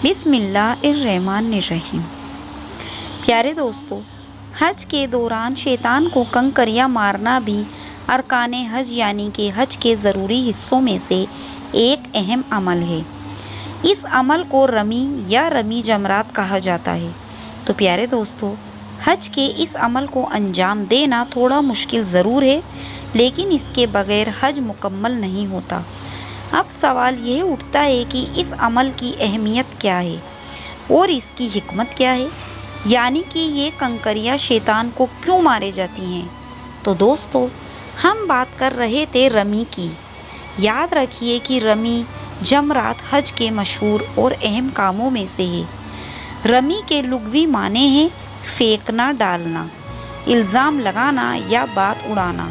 بسم اللہ الرحمن الرحیم۔ پیارے دوستو، حج کے دوران شیطان کو کنکریاں مارنا بھی ارکان حج یعنی کہ حج کے ضروری حصوں میں سے ایک اہم عمل ہے۔ اس عمل کو رمی یا رمی جمرات کہا جاتا ہے۔ تو پیارے دوستو، حج کے اس عمل کو انجام دینا تھوڑا مشکل ضرور ہے، لیکن اس کے بغیر حج مکمل نہیں ہوتا۔ اب سوال یہ اٹھتا ہے کہ اس عمل کی اہمیت کیا ہے اور اس کی حکمت کیا ہے، یعنی کہ یہ کنکریاں شیطان کو کیوں مارے جاتی ہیں۔ تو دوستو، ہم بات کر رہے تھے رمی کی۔ یاد رکھیے کہ رمی جمرات حج کے مشہور اور اہم کاموں میں سے ہے۔ رمی کے لغوی معنی ہیں پھینکنا، ڈالنا، الزام لگانا یا بات اڑانا۔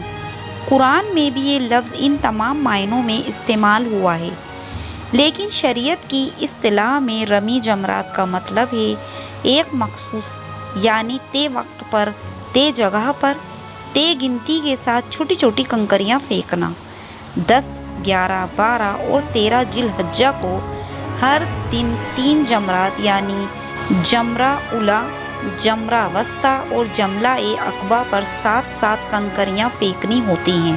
قرآن میں بھی یہ لفظ ان تمام معنوں میں استعمال ہوا ہے، لیکن شریعت کی اصطلاح میں رمی جمرات کا مطلب ہے ایک مخصوص یعنی طے وقت پر، طے جگہ پر، طے گنتی کے ساتھ چھوٹی چھوٹی کنکریاں پھینکنا۔ 10، 11، 12 اور 13 ذی الحجہ کو ہر دن 3 جمرات یعنی جمرہ اولیٰ، جمرہ وسطیٰ اور جمرہ عقبہ پر 7 کنکریاں پھینکنی ہوتی ہیں۔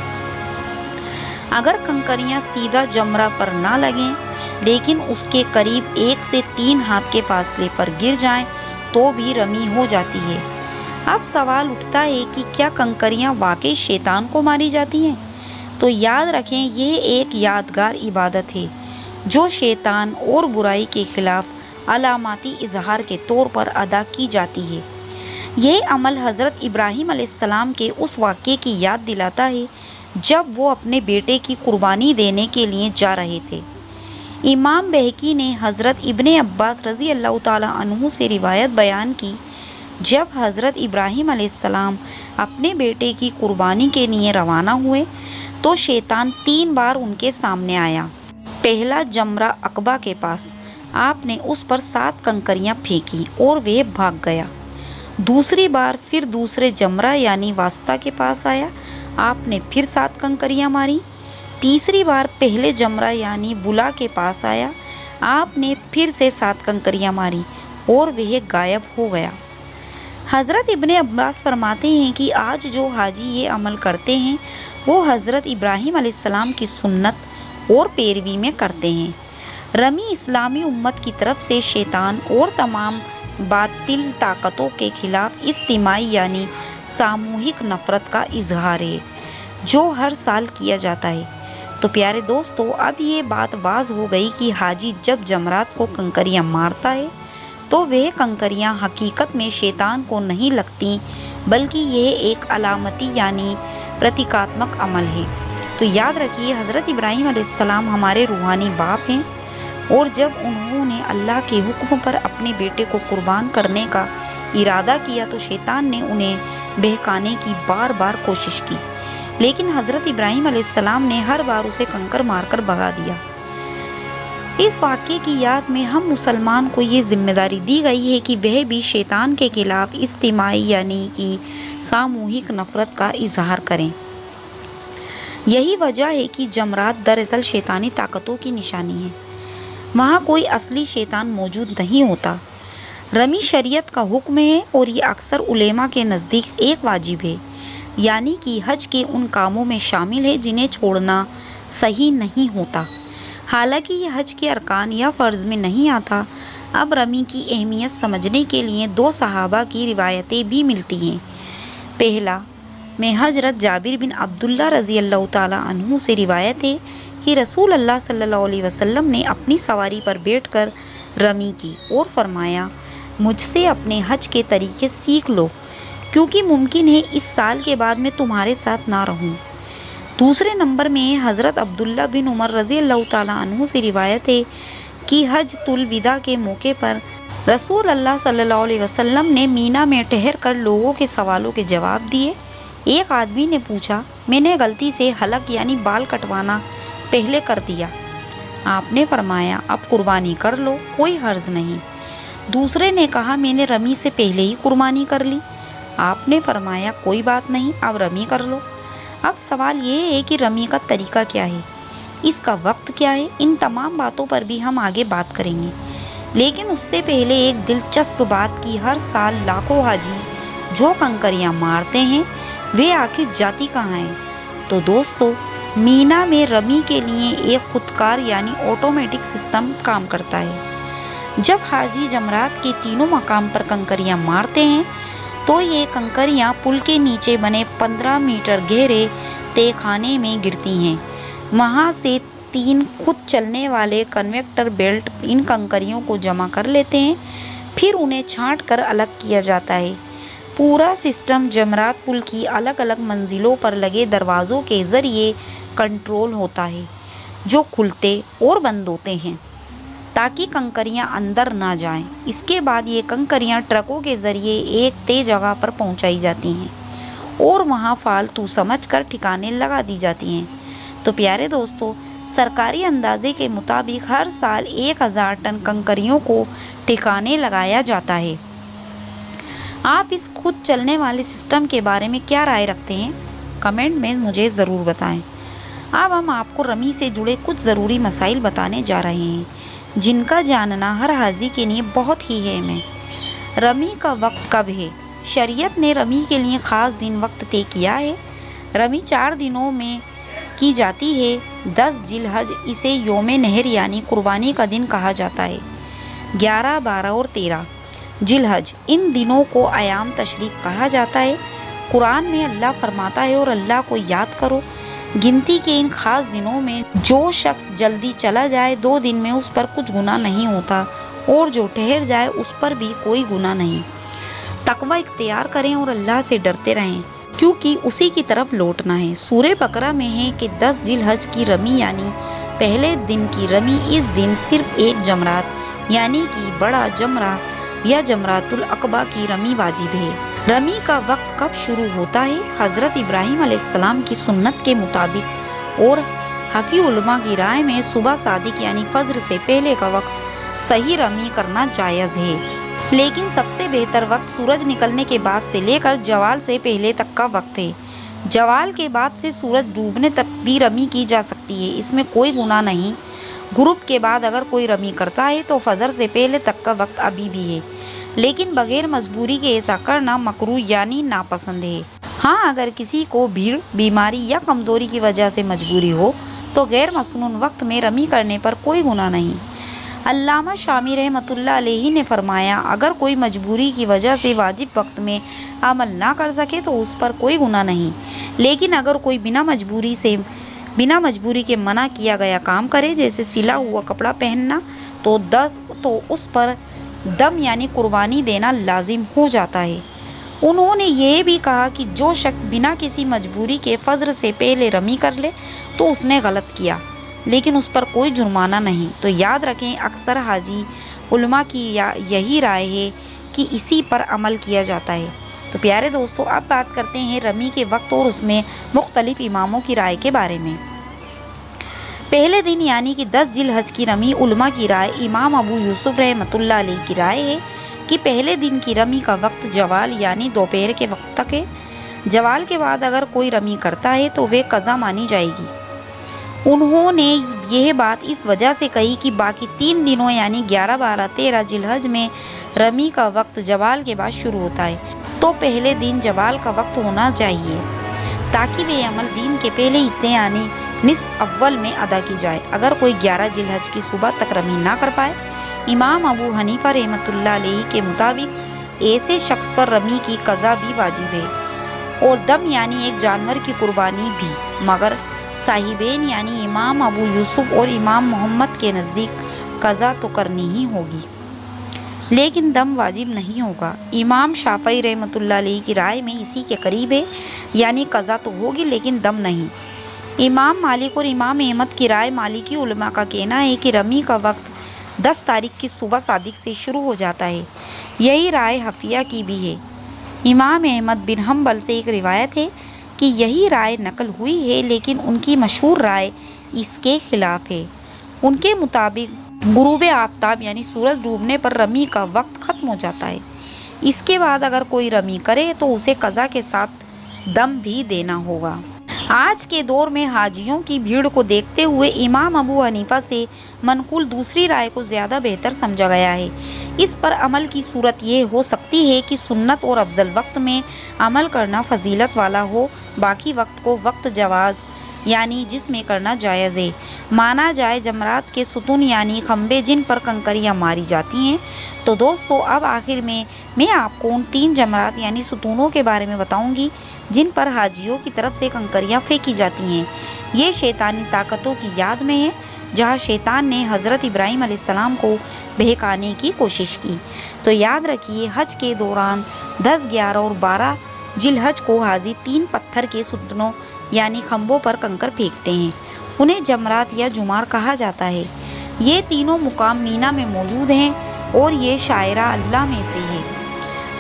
اگر کنکریاں سیدھا جمرہ پر نہ لگیں لیکن اس کے قریب 1 سے 3 ہاتھ کے فاصلے پر گر جائیں تو بھی رمی ہو جاتی ہے۔ اب سوال اٹھتا ہے کہ کیا کنکریاں واقعی شیطان کو ماری جاتی ہیں؟ تو یاد رکھیں، یہ ایک یادگار عبادت ہے جو شیطان اور برائی کے خلاف علاماتی اظہار کے طور پر ادا کی جاتی ہے۔ یہ عمل حضرت ابراہیم علیہ السلام کے اس واقعے کی یاد دلاتا ہے جب وہ اپنے بیٹے کی قربانی دینے کے لیے جا رہے تھے۔ امام بہقی نے حضرت ابن عباس رضی اللہ تعالیٰ عنہ سے روایت بیان کی، جب حضرت ابراہیم علیہ السلام اپنے بیٹے کی قربانی کے لیے روانہ ہوئے تو شیطان 3 بار ان کے سامنے آیا۔ پہلا جمرہ عقبہ کے پاس، آپ نے اس پر 7 کنکریاں پھینکی اور وہ بھاگ گیا۔ دوسری بار پھر دوسرے جمرہ یعنی وسطیٰ کے پاس آیا، آپ نے پھر 7 کنکریاں ماری۔ تیسری بار پہلے جمرہ یعنی بلا کے پاس آیا، آپ نے پھر سے 7 کنکریاں ماری اور وہ غائب ہو گیا۔ حضرت ابن عباس فرماتے ہیں کہ آج جو حاجی یہ عمل کرتے ہیں وہ حضرت ابراہیم علیہ السلام کی سنت اور پیروی میں کرتے ہیں۔ رمی اسلامی امت کی طرف سے شیطان اور تمام باطل طاقتوں کے خلاف اجتماعی یعنی ساموہک نفرت کا اظہار ہے جو ہر سال کیا جاتا ہے۔ تو پیارے دوستو، اب یہ بات واضح ہو گئی کہ حاجی جب جمرات کو کنکریاں مارتا ہے تو وہ کنکریاں حقیقت میں شیطان کو نہیں لگتی، بلکہ یہ ایک علامتی یعنی پرتیکاتمک عمل ہے۔ تو یاد رکھیے، حضرت ابراہیم علیہ السلام ہمارے روحانی باپ ہیں، اور جب انہوں نے اللہ کے حکم پر اپنے بیٹے کو قربان کرنے کا ارادہ کیا تو شیطان نے انہیں بہکانے کی بار بار کوشش کی، لیکن حضرت ابراہیم علیہ السلام نے ہر بار اسے کنکر مار کر بھگا دیا۔ اس واقعے کی یاد میں ہم مسلمان کو یہ ذمہ داری دی گئی ہے کہ وہ بھی شیطان کے خلاف اجتماعی یعنی کہ ساموہک نفرت کا اظہار کریں۔ یہی وجہ ہے کہ جمرات دراصل شیطانی طاقتوں کی نشانی ہے، وہاں کوئی اصلی شیطان موجود نہیں ہوتا۔ رمی شریعت کا حکم ہے اور یہ اکثر علماء کے نزدیک ایک واجب ہے، یعنی کہ حج کے ان کاموں میں شامل ہے جنہیں چھوڑنا صحیح نہیں ہوتا۔ حالانکہ یہ حج کے ارکان یا فرض میں نہیں آتا۔ اب رمی کی اہمیت سمجھنے کے لیے 2 صحابہ کی روایتیں بھی ملتی ہیں۔ پہلا میں حضرت جابر بن عبداللہ رضی اللہ تعالیٰ عنہ سے روایت ہے کہ رسول اللہ صلی اللہ علیہ وسلم نے اپنی سواری پر بیٹھ کر رمی کی اور فرمایا، مجھ سے اپنے حج کے طریقے سیکھ لو، کیونکہ ممکن ہے اس سال کے بعد میں تمہارے ساتھ نہ رہوں۔ دوسرے نمبر میں حضرت عبداللہ بن عمر رضی اللہ تعالیٰ عنہ سے روایت ہے کہ حجۃ الوداع کے موقع پر رسول اللہ صلی اللہ علیہ وسلم نے مینا میں ٹھہر کر لوگوں کے سوالوں کے جواب دیے۔ ایک آدمی نے پوچھا، میں نے غلطی سے حلق یعنی بال کٹوانا پہلے کر دیا۔ آپ نے فرمایا، اب قربانی کر لو، کوئی حرج نہیں۔ دوسرے نے کہا، میں نے رمی سے پہلے ہی قربانی کر لی۔ آپ نے فرمایا، کوئی بات نہیں، اب رمی کر لو۔ اب سوال یہ ہے کہ رمی کا طریقہ کیا ہے، اس کا وقت کیا ہے، ان تمام باتوں پر بھی ہم آگے بات کریں گے۔ لیکن اس سے پہلے ایک دلچسپ بات کی ہر سال لاکھوں حاجی جو کنکریاں مارتے ہیں وہ آخر جاتی کہاں ہیں؟ تو دوستو، مینا میں رمی کے لیے ایک خودکار یعنی آٹومیٹک سسٹم کام کرتا ہے۔ جب حاجی جمرات کے تینوں مقام پر کنکریاں مارتے ہیں تو یہ کنکریاں پل کے نیچے بنے 15 میٹر گہرے تہہ خانے میں گرتی ہیں۔ وہاں سے 3 خود چلنے والے کنویکٹر بیلٹ ان کنکریوں کو جمع کر لیتے ہیں، پھر انہیں چھانٹ کر الگ کیا جاتا ہے۔ پورا سسٹم جمرات پل کی الگ الگ منزلوں پر لگے دروازوں کے ذریعے کنٹرول ہوتا ہے جو کھلتے اور بند ہوتے ہیں تاکہ کنکریاں اندر نہ جائیں۔ اس کے بعد یہ کنکریاں ٹرکوں کے ذریعے ایک طے جگہ پر پہنچائی جاتی ہیں اور وہاں فالتو سمجھ کر ٹھکانے لگا دی جاتی ہیں۔ تو پیارے دوستو، سرکاری اندازے کے مطابق ہر سال 1000 ٹن کنکریوں کو ٹھکانے لگایا جاتا ہے۔ آپ اس خود چلنے والے سسٹم کے بارے میں کیا رائے رکھتے ہیں؟ کمنٹ میں مجھے ضرور بتائیں۔ اب ہم آپ کو رمی سے جڑے کچھ ضروری مسائل بتانے جا رہے ہیں جن کا جاننا ہر حاجی کے لیے بہت ہی اہم ہے۔ رمی کا وقت کب ہے؟ شریعت نے رمی کے لیے خاص دن وقت طے کیا ہے۔ رمی 4 دنوں میں کی جاتی ہے۔ 10 ذی الحج اسے یوم نحر یعنی قربانی کا دن کہا جاتا ہے۔ 11، 12 اور 13 ذی الحج ان دنوں کو ایام تشریق کہا جاتا ہے۔ قرآن میں اللہ فرماتا ہے اور اللہ کو یاد کرو۔ گنتی کے ان خاص دنوں میں جو شخص جلدی چلا جائے 2 دن میں اس پر کچھ گناہ نہیں ہوتا اور جو ٹھہر جائے اس پر بھی کوئی گناہ نہیں۔ تقوی اختیار کریں اور اللہ سے ڈرتے رہیں کیونکہ اسی کی طرف لوٹنا ہے۔ سورہ بقرہ میں ہے کہ 10 ذی الحج کی رمی یعنی پہلے دن کی رمی، اس دن صرف ایک جمرات یعنی کہ بڑا جمرہ یا جمرات العقبہ کی رمی واجب ہے۔ رمی کا وقت کب شروع ہوتا ہے؟ حضرت ابراہیم علیہ السلام کی سنت کے مطابق اور حنفی علماء کی رائے میں صبح صادق یعنی فجر سے پہلے کا وقت صحیح رمی کرنا جائز ہے، لیکن سب سے بہتر وقت سورج نکلنے کے بعد سے لے کر زوال سے پہلے تک کا وقت ہے۔ زوال کے بعد سے سورج ڈوبنے تک بھی رمی کی جا سکتی ہے، اس میں کوئی گناہ نہیں۔ غروب کے بعد اگر کوئی رمی کرتا ہے تو فجر سے پہلے تک کا وقت ابھی بھی ہے، لیکن بغیر مجبوری کے ایسا کرنا مکروہ یعنی ناپسند ہے۔ ہاں، اگر کسی کو بھیڑ، بیماری یا کمزوری کی وجہ سے مجبوری ہو تو غیر مسنون وقت میں رمی کرنے پر کوئی گناہ نہیں۔ علامہ شامی رحمۃ اللہ علیہ نے فرمایا، اگر کوئی مجبوری کی وجہ سے واجب وقت میں عمل نہ کر سکے تو اس پر کوئی گناہ نہیں، لیکن اگر کوئی بنا مجبوری کے منع کیا گیا کام کرے جیسے سلا ہوا کپڑا پہننا تو اس پر دم یعنی قربانی دینا لازم ہو جاتا ہے۔ انہوں نے یہ بھی کہا کہ جو شخص بنا کسی مجبوری کے فجر سے پہلے رمی کر لے تو اس نے غلط کیا، لیکن اس پر کوئی جرمانہ نہیں۔ تو یاد رکھیں، اکثر حاجی علماء کی یہی رائے ہے کہ اسی پر عمل کیا جاتا ہے۔ تو پیارے دوستو، اب بات کرتے ہیں رمی کے وقت اور اس میں مختلف اماموں کی رائے کے بارے میں۔ پہلے دن یعنی کہ 10 ذی الحج کی رمی، علماء کی رائے امام ابو یوسف رحمۃ اللہ علیہ کی رائے ہے کہ پہلے دن کی رمی کا وقت زوال یعنی دوپہر کے وقت تک ہے۔ زوال کے بعد اگر کوئی رمی کرتا ہے تو وہ قضا مانی جائے گی۔ انہوں نے یہ بات اس وجہ سے کہی کہ باقی 3 دنوں یعنی 11، 12، 13 ذی الحج میں رمی کا وقت زوال کے بعد شروع ہوتا ہے، تو پہلے دن زوال کا وقت ہونا چاہیے تاکہ وہ عمل دین کے پہلے حصے یعنی نصف اول میں ادا کی جائے۔ اگر کوئی 11 ذی الحج کی صبح تک رمی نہ کر پائے، امام ابو حنیفہ رحمۃ اللہ علیہ کے مطابق ایسے شخص پر رمی کی قضا بھی واجب ہے اور دم یعنی ایک جانور کی قربانی بھی، مگر صاحبین یعنی امام ابو یوسف اور امام محمد کے نزدیک قضا تو کرنی ہی ہوگی لیکن دم واجب نہیں ہوگا۔ امام شافعی رحمۃ اللہ علیہ کی رائے میں اسی کے قریب ہے، یعنی قضا تو ہوگی لیکن دم نہیں۔ امام مالک اور امام احمد کی رائے، مالکی علماء کا کہنا ہے کہ رمی کا وقت 10 تاریخ کی صبح صادق سے شروع ہو جاتا ہے۔ یہی رائے حنفیہ کی بھی ہے۔ امام احمد بن حنبل سے ایک روایت ہے کہ یہی رائے نقل ہوئی ہے، لیکن ان کی مشہور رائے اس کے خلاف ہے۔ ان کے مطابق غروب آفتاب یعنی سورج ڈوبنے پر رمی کا وقت ختم ہو جاتا ہے۔ اس کے بعد اگر کوئی رمی کرے تو اسے قضا کے ساتھ دم بھی دینا ہوگا۔ آج کے دور میں حاجیوں کی بھیڑ کو دیکھتے ہوئے امام ابو حنیفہ سے منقول دوسری رائے کو زیادہ بہتر سمجھا گیا ہے۔ اس پر عمل کی صورت یہ ہو سکتی ہے کہ سنت اور افضل وقت میں عمل کرنا فضیلت والا ہو، باقی وقت کو وقت جواز یعنی جس میں کرنا جائز ہے مانا جائے۔ جمرات کے ستون یعنی کھمبے جن پر کنکریاں ماری جاتی ہیں۔ تو دوستو اب آخر میں آپ کو ان 3 جمرات یعنی ستونوں کے بارے میں بتاؤں گی جن پر حاجیوں کی طرف سے کنکریاں پھینکی جاتی ہیں۔ یہ شیطانی طاقتوں کی یاد میں ہے جہاں شیطان نے حضرت ابراہیم علیہ السلام کو بہکانے کی کوشش کی۔ تو یاد رکھیے حج کے دوران 10، 11 اور 12 ذی الحج کو حاجی 3 پتھر کے ستونوں یعنی کھمبوں پر کنکر پھینکتے ہیں۔ انہیں جمرات یا جمار کہا جاتا ہے۔ یہ تینوں مقام مینا میں موجود ہیں اور یہ شاعرہ اللہ میں سے ہے۔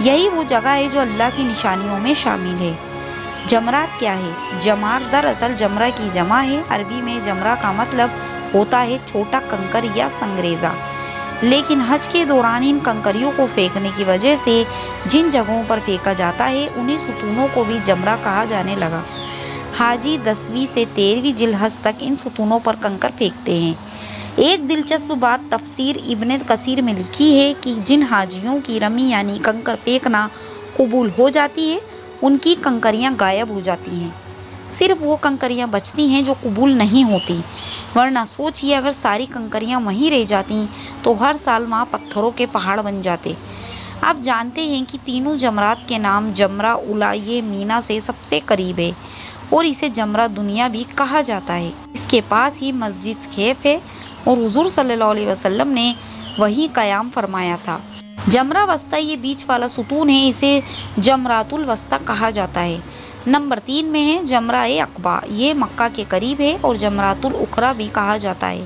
یہی وہ جگہ ہے جو اللہ کی نشانیوں میں شامل ہے۔ جمرات کیا ہے؟ جمار دراصل جمرہ کی جمع ہے۔ عربی میں جمرہ کا مطلب ہوتا ہے چھوٹا کنکر یا سنگریزہ۔ لیکن حج کے دوران ان کنکریوں کو پھینکنے کی وجہ سے جن جگہوں پر پھینکا جاتا ہے انہیں ستونوں کو بھی جمرہ کہا جانے لگا۔ حاجی 10ویں سے 13ویں ذی الحج تک ان ستونوں پر کنکر پھینکتے ہیں۔ ایک دلچسپ بات تفسیر ابن کثیر میں لکھی ہے کہ جن حاجیوں کی رمی یعنی کنکر پھینکنا قبول ہو جاتی ہے ان کی کنکریاں غائب ہو جاتی ہیں۔ صرف وہ کنکریاں بچتی ہیں جو قبول نہیں ہوتی، ورنہ سوچئے اگر ساری کنکریاں وہیں رہ جاتی تو ہر سال وہاں پتھروں کے پہاڑ بن جاتے۔ آپ جانتے ہیں کہ تینوں جمرات کے نام جمرہ اولیٰ یہ مینا سے سب سے قریب ہے اور اسے جمرہ دنیا بھی کہا جاتا ہے۔ اس کے پاس ہی مسجد خیف ہے اور حضور صلی اللہ علیہ وسلم نے وہیں قیام فرمایا تھا۔ جمرہ وسطی یہ بیچ والا ستون ہے، اسے جمرات الوسطی کہا جاتا ہے۔ نمبر 3 میں ہے جمرہ عقبہ، یہ مکہ کے قریب ہے اور جمرات الاخری بھی کہا جاتا ہے۔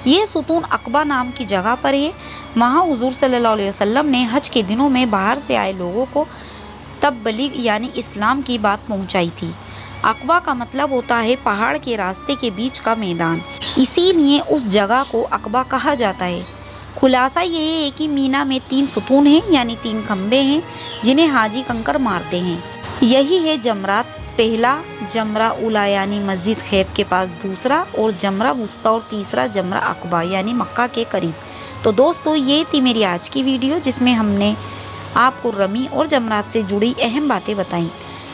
یہ ستون عقبہ نام کی جگہ پر ہے۔ وہاں حضور صلی اللہ علیہ وسلم نے حج کے دنوں میں باہر سے آئے لوگوں کو تبلیغ یعنی اسلام کی بات پہنچائی تھی۔ عقبہ کا مطلب ہوتا ہے پہاڑ کے راستے کے بیچ کا میدان، اسی لیے اس جگہ کو عقبہ کہا جاتا ہے۔ خلاصہ یہ ہے کہ مینا میں 3 ستون ہیں یعنی 3 کھمبے ہیں جنہیں حاجی کنکر مارتے ہیں۔ یہی ہے جمرات، پہلا جمرہ اولیٰ یعنی مسجد خیف کے پاس، دوسرا اور جمرہ وسطی اور تیسرا جمرہ عقبہ یعنی مکہ کے قریب۔ تو دوستو یہ تھی میری آج کی ویڈیو جس میں ہم نے آپ کو رمی اور جمرات سے جڑی اہم باتیں بتائیں۔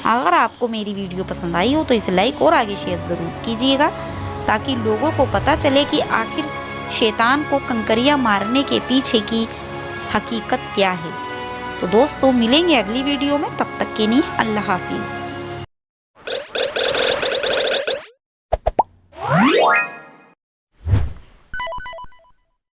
اگر آپ کو میری ویڈیو پسند آئی ہو تو اسے لائک اور آگے شیئر ضرور کیجیے گا تاکہ لوگوں کو پتہ چلے کہ آخر شیطان کو کنکریاں مارنے کے پیچھے کی حقیقت کیا ہے۔ تو دوستو ملیں گے اگلی ویڈیو میں، تب تک کے لیے اللہ حافظ۔